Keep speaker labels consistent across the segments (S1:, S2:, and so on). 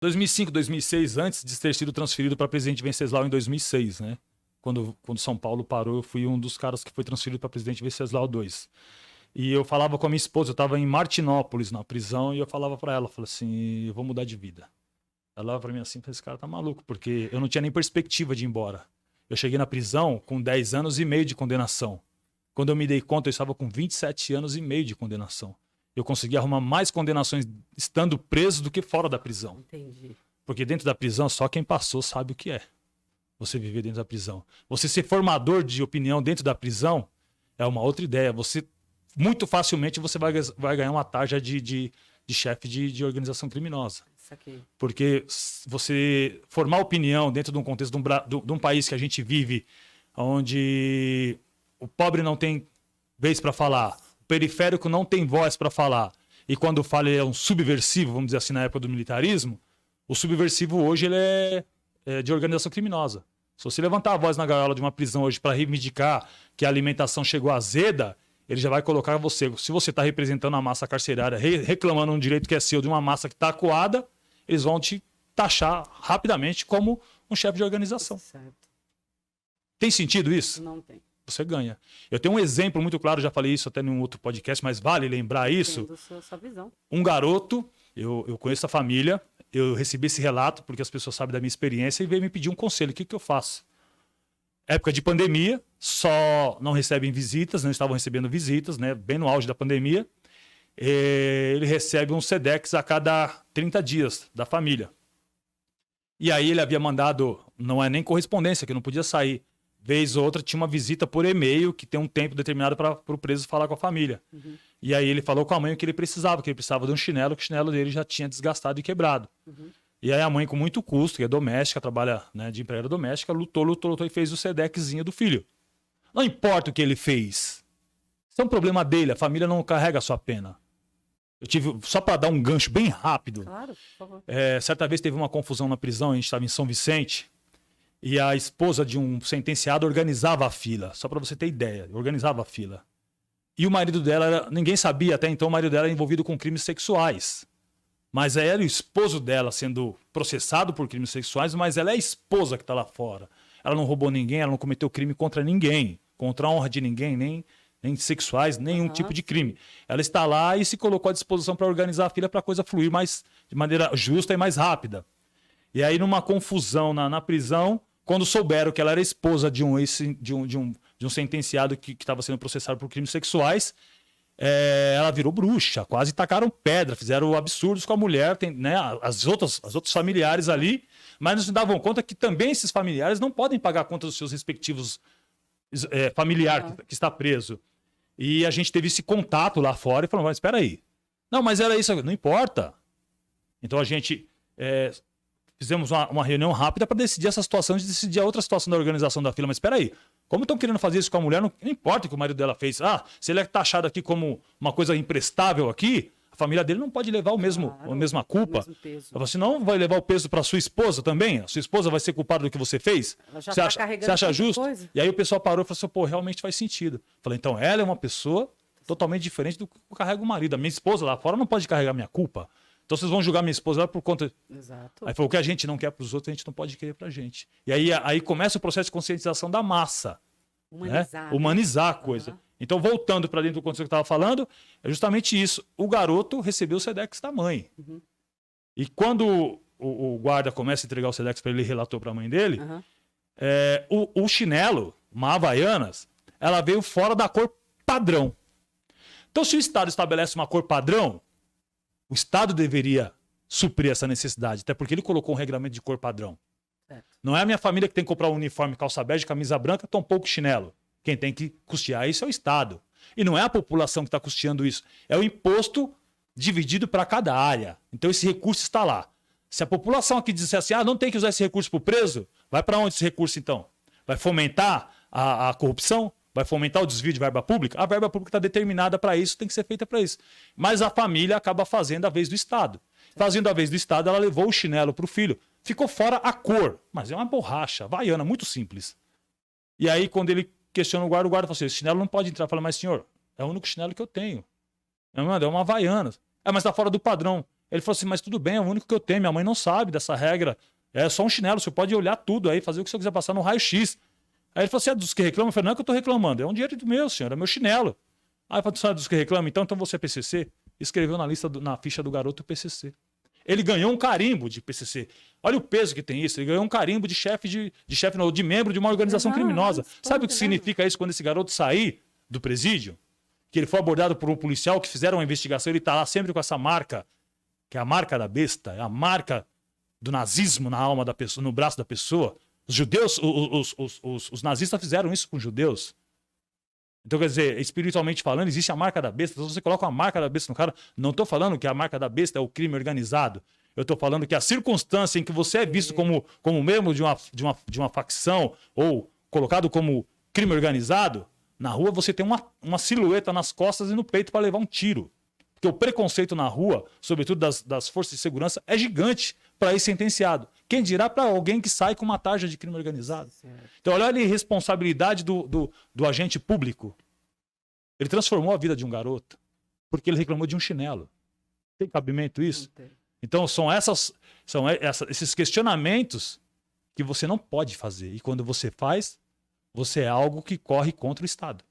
S1: 2005, 2006, antes de ter sido transferido para Presidente Venceslau em 2006, né? Quando São Paulo parou, eu fui um dos caras que foi transferido para Presidente Venceslau II. E eu falava com a minha esposa, eu estava em Martinópolis, na prisão, e eu falava para ela, falei assim, eu vou mudar de vida. Ela olhava para mim assim, esse cara tá maluco, porque eu não tinha nem perspectiva de ir embora. Eu cheguei na prisão com 10 anos e meio de condenação. Quando eu me dei conta, eu estava com 27 anos e meio de condenação. Eu consegui arrumar mais condenações estando preso do que fora da prisão.
S2: Entendi.
S1: Porque dentro da prisão, só quem passou sabe o que é você viver dentro da prisão. Você ser formador de opinião dentro da prisão é uma outra ideia. Você, muito facilmente, você vai ganhar uma tarja de chefe de organização criminosa.
S2: Isso aqui.
S1: Porque você formar opinião dentro de um contexto de um país que a gente vive, onde o pobre não tem vez para falar, o periférico não tem voz para falar, e quando fala ele é um subversivo, vamos dizer assim, na época do militarismo, o subversivo hoje ele é de organização criminosa. Se você levantar a voz na gaiola de uma prisão hoje para reivindicar que a alimentação chegou azeda, ele já vai colocar você. Se você está representando a massa carcerária, reclamando um direito que é seu de uma massa que está acuada, eles vão te taxar rapidamente como um chefe de organização.
S2: Certo.
S1: Tem sentido isso?
S2: Não tem.
S1: Você ganha. Eu tenho um exemplo muito claro, já falei isso até em um outro podcast, mas vale lembrar isso.
S2: Sua visão.
S1: Um garoto, eu conheço a família, eu recebi esse relato porque as pessoas sabem da minha experiência e veio me pedir um conselho. O que eu faço? Época de pandemia, só não recebem visitas, não estavam recebendo visitas, né? Bem no auge da pandemia. Ele recebe um SEDEX a cada 30 dias da família. E aí ele havia mandado, não é nem correspondência, que não podia sair. Vez ou outra tinha uma visita por e-mail, que tem um tempo determinado para o preso falar com a família.
S2: Uhum.
S1: E aí ele falou com a mãe o que ele precisava, que ele precisava de um chinelo, que o chinelo dele já tinha desgastado e quebrado.
S2: Uhum.
S1: E aí a mãe, com muito custo, que é doméstica, trabalha, né, de empregada doméstica, lutou e fez o SEDEXzinho do filho. Não importa o que ele fez. Isso é um problema dele, a família não carrega a sua pena. Eu tive, só para dar um gancho bem rápido,
S2: Claro, por favor.
S1: certa vez teve uma confusão na prisão, a gente estava em São Vicente, e a esposa de um sentenciado organizava a fila, só para você ter ideia, organizava a fila. E o marido dela, ninguém sabia até então, o marido dela era envolvido com crimes sexuais. Mas ela era o esposo dela sendo processado por crimes sexuais, mas ela é a esposa que está lá fora. Ela não roubou ninguém, ela não cometeu crime contra ninguém, contra a honra de ninguém, nem sexuais, nenhum tipo de crime. Ela está lá e se colocou à disposição para organizar a fila para a coisa fluir de maneira justa e mais rápida. E aí, numa confusão na prisão, quando souberam que ela era esposa de um sentenciado que estava sendo processado por crimes sexuais, ela virou bruxa, quase tacaram pedra, fizeram absurdos com a mulher, né, as outros familiares ali, mas não se davam conta que também esses familiares não podem pagar conta dos seus respectivos familiares que está preso. E a gente teve esse contato lá fora e falou, mas espera aí. Não, mas era isso, não importa. Então a gente fizemos uma reunião rápida para decidir essa situação, de decidir a outra situação da organização da fila, mas espera aí. Como estão querendo fazer isso com a mulher, não importa o que o marido dela fez. Se ele é taxado aqui como uma coisa imprestável aqui, a família dele não pode levar a mesma culpa.
S2: Eu
S1: falei assim, não vai levar o peso para sua esposa também? A sua esposa vai ser culpada do que você fez?
S2: Ela já
S1: você acha justo?
S2: Coisa?
S1: E aí o pessoal parou e falou assim, pô, realmente faz sentido. Eu falei, então ela é uma pessoa totalmente diferente do que carrega o marido. A minha esposa lá fora não pode carregar minha culpa. Então vocês vão julgar minha esposa lá por conta...
S2: Exato.
S1: Aí falou, o que a gente não quer para os outros, a gente não pode querer para a gente. E aí começa o processo de conscientização da massa.
S2: Humanizar.
S1: Né? Humanizar a coisa. Então, voltando para dentro do contexto que eu estava falando, é justamente isso. O garoto recebeu o SEDEX da mãe.
S2: Uhum.
S1: E quando o guarda começa a entregar o SEDEX para ele, relatou para a mãe dele, o chinelo, uma Havaianas, ela veio fora da cor padrão. Então, se o Estado estabelece uma cor padrão, o Estado deveria suprir essa necessidade, até porque ele colocou um regulamento de cor padrão.
S2: Certo.
S1: Não é a minha família que tem que comprar um uniforme, calça bege, camisa branca, tão pouco chinelo. Quem tem que custear isso é o Estado. E não é a população que está custeando isso. É o imposto dividido para cada área. Então esse recurso está lá. Se a população aqui disser assim, não tem que usar esse recurso para o preso, vai para onde esse recurso então? Vai fomentar a corrupção? Vai fomentar o desvio de verba pública? A verba pública está determinada para isso, tem que ser feita para isso. Mas a família acaba fazendo a vez do Estado. Fazendo a vez do Estado, ela levou o chinelo para o filho. Ficou fora a cor, mas é uma borracha, havaiana, muito simples. E aí, quando ele questiona o guarda falou assim, esse chinelo não pode entrar. Fala, mas senhor, é o único chinelo que eu tenho. É uma havaiana. Mas está fora do padrão. Ele falou assim, mas tudo bem, é o único que eu tenho, minha mãe não sabe dessa regra. É só um chinelo, você pode olhar tudo aí, fazer o que você quiser, passar no raio-x. Aí ele falou assim, é dos que reclamam? Eu falei, não é que eu tô reclamando, é um direito meu, senhor, é meu chinelo. Aí ele falou, você é dos que reclamam? Então você é PCC? Escreveu na lista, na ficha do garoto o PCC. Ele ganhou um carimbo de PCC. Olha o peso que tem isso. Ele ganhou um carimbo de chefe de membro de uma organização criminosa. Sabe o que significa isso quando esse garoto sair do presídio? Que ele foi abordado por um policial que fizeram uma investigação, ele tá lá sempre com essa marca, que é a marca da besta, é a marca do nazismo na alma da pessoa, no braço da pessoa. Os judeus, os nazistas fizeram isso com os judeus. Então, quer dizer, espiritualmente falando, existe a marca da besta. Se você coloca a marca da besta no cara, não estou falando que a marca da besta é o crime organizado. Eu estou falando que a circunstância em que você é visto como membro de uma facção ou colocado como crime organizado, na rua você tem uma silhueta nas costas e no peito para levar um tiro. Porque o preconceito na rua, sobretudo das forças de segurança, é gigante para ir sentenciado. Quem dirá para alguém que sai com uma tarja de crime organizado? Então, olha a irresponsabilidade do agente público. Ele transformou a vida de um garoto porque ele reclamou de um chinelo. Tem cabimento isso? Então, são esses questionamentos que você não pode fazer. E quando você faz, você é algo que corre contra o Estado.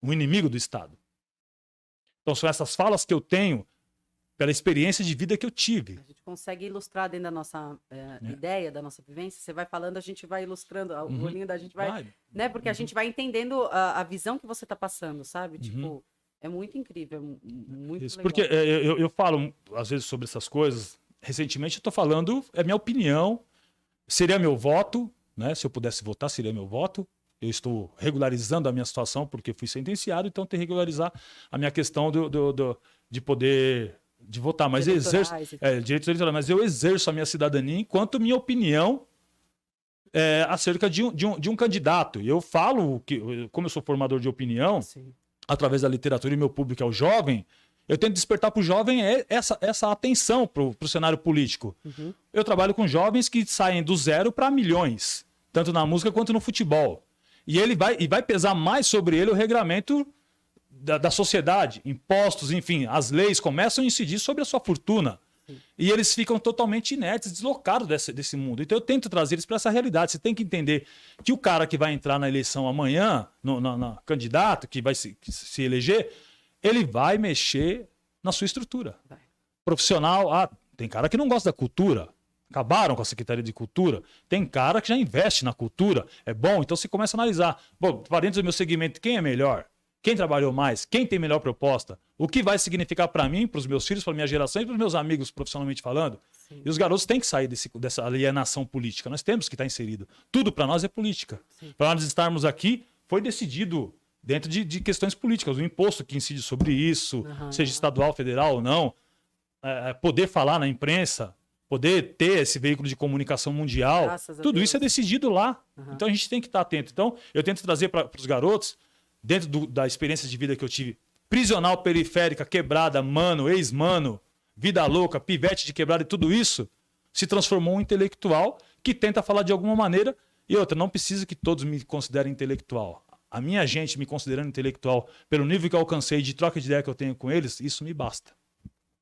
S1: Um inimigo do Estado. Então, são essas falas que eu tenho pela experiência de vida que eu tive.
S2: A gente consegue ilustrar dentro da nossa ideia, da nossa vivência. Você vai falando, a gente vai ilustrando, o olhinho da gente vai... Né? Porque a gente vai entendendo a visão que você está passando, sabe? Tipo, é muito incrível, muito
S1: isso,
S2: legal.
S1: porque eu falo, às vezes, sobre essas coisas. Recentemente, eu estou falando, é minha opinião, seria meu voto, né? Se eu pudesse votar, seria meu voto. Eu estou regularizando a minha situação porque fui sentenciado, então tem que regularizar a minha questão de poder de votar. Mas eu exerço direitos eleitorais, mas eu exerço a minha cidadania enquanto minha opinião acerca de um candidato. E eu falo que, como eu sou formador de opinião,
S2: Sim.
S1: através da literatura e meu público é o jovem, eu tento despertar para o jovem essa atenção para o cenário político. Eu trabalho com jovens que saem do zero para milhões, tanto na música quanto no futebol. E vai pesar mais sobre ele o regramento da sociedade, impostos, enfim, as leis começam a incidir sobre a sua fortuna. Sim. E eles ficam totalmente inertes, deslocados desse mundo. Então eu tento trazer eles para essa realidade. Você tem que entender que o cara que vai entrar na eleição amanhã, candidato que vai se eleger, ele vai mexer na sua estrutura. Profissional, tem cara que não gosta da cultura. Acabaram com a Secretaria de Cultura. Tem cara que já investe na cultura. É bom, então você começa a analisar. Bom, para dentro do meu segmento, quem é melhor? Quem trabalhou mais? Quem tem melhor proposta? O que vai significar para mim, para os meus filhos, para minha geração e para os meus amigos profissionalmente falando? Sim. E os garotos têm que sair dessa alienação política. Nós temos que estar inserido. Tudo para nós é política. Para nós estarmos aqui, foi decidido dentro de questões políticas. O imposto que incide sobre isso, seja estadual, federal ou não, poder falar na imprensa, poder ter esse veículo de comunicação mundial, tudo isso é decidido lá. Então a gente tem que estar atento. Então eu tento trazer para os garotos, dentro da experiência de vida que eu tive, prisional, periférica, quebrada, mano, ex-mano, vida louca, pivete de quebrada e tudo isso, se transformou em um intelectual que tenta falar de alguma maneira. E outra, não precisa que todos me considerem intelectual. A minha gente me considerando intelectual, pelo nível que eu alcancei de troca de ideia que eu tenho com eles, isso me basta.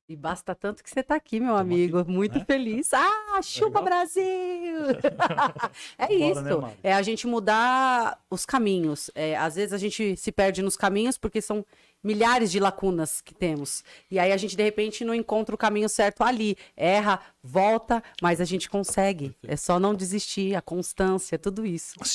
S2: E basta tanto que você está aqui, meu amigo. Aqui, muito feliz. Chupa Brasil! É isso. Né, é a gente mudar os caminhos. Às vezes a gente se perde nos caminhos porque são milhares de lacunas que temos. E aí a gente, de repente, não encontra o caminho certo ali. Erra, volta, mas a gente consegue. É só não desistir, a constância, tudo isso.